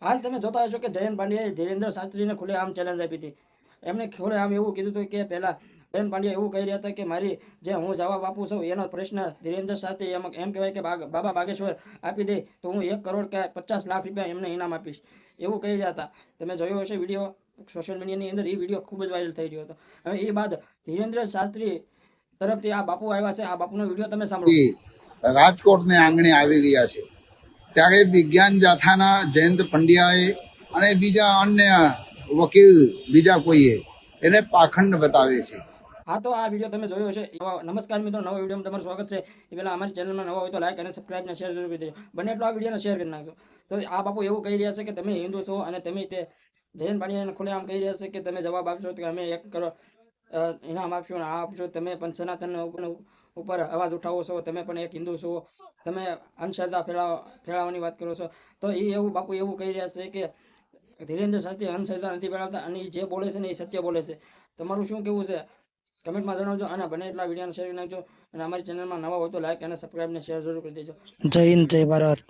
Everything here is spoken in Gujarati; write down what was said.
હાલ તમે જોતા હશો કે જયંત પાંડ્યાએ ધીરેન્દ્ર શાસ્ત્રીને ખુલ્લેઆમ ચેલેન્જ આપી હતી. એમને ખુલ્લેઆમ એવું કીધું હતું કે પહેલા જયંત પાંડ્યા એવું કહી રહ્યા હતા કે મારી જે હું જવાબ આપું છું એનો પ્રશ્ન ધીરેન્દ્ર શાસ્ત્રી એમ કહેવાય કે બાબા બાગેશ્વર આપી દે તો હું 1 કરોડ કે 50 લાખ રૂપિયા એમને ઇનામ આપીશ, એવું કહી રહ્યા હતા. તમે જોયો હશે વિડીયો, સોશિયલ મીડિયાની અંદર એ વિડીયો ખૂબ જ વાયરલ થઈ રહ્યો હતો. હવે એ બાદ ધીરેન્દ્ર શાસ્ત્રી તરફથી આ બાપુ આવ્યા છે. આ બાપુનો વિડીયો તમે સાંભળો. રાજકોટને આંગણે આવી ગયા છે ત્યારે વિજ્ઞાન જાથાના જયંત પંડ્યાએ અને બીજા અન્ય વકીલ બીજા કોઈએ એને પાખંડ બતાવે છે. હા, તો આ વિડીયો તમે જોયો હશે. નમસ્કાર મિત્રો, નવા વિડીયોમાં તમારું સ્વાગત છે. એ પહેલાં અમારી ચેનલમાં નવા હોય તો લાઈક અને સબસ્ક્રાઈબ અને શેર જરૂર કરી દેજો. બને એટલો આ વિડીયોને શેર કરી નાખજો. તો આ બાપુ એવું કહી રહ્યા છે કે તમે હિન્દુ છો અને તમે તે જયંત પાંડ્યાને ખુલ્લેઆમ કહી રહ્યા છે કે તમે જવાબ આપશો તો અમે 1 કરોડ ઇનામ આપશું અને આ આપશો. તમે પણ સનાતન ઉપર અવાજ ઉઠાવો છો, તમે પણ એક હિન્દુ છો, તમે અંધશ્રદ્ધા ફેલાવવાની વાત કરો છો. તો એ એવું બાપુ એવું કહી રહ્યા છે કે ધીરેન્દ્ર શાસ્ત્રી અંધશ્રદ્ધા નથી ફેલાવતા અને જે બોલે છે ને એ સત્ય બોલે છે. તમારું શું કહેવું છે કમેન્ટમાં જણાવજો અને બને એટલા વિડીયોને શેર કરી નાખજો અને અમારી ચેનલમાં નવા હોય તો લાઈક અને સબસ્ક્રાઈબ અને શેર જરૂર કરી દેજો. જય હિન્દ, જય ભારત.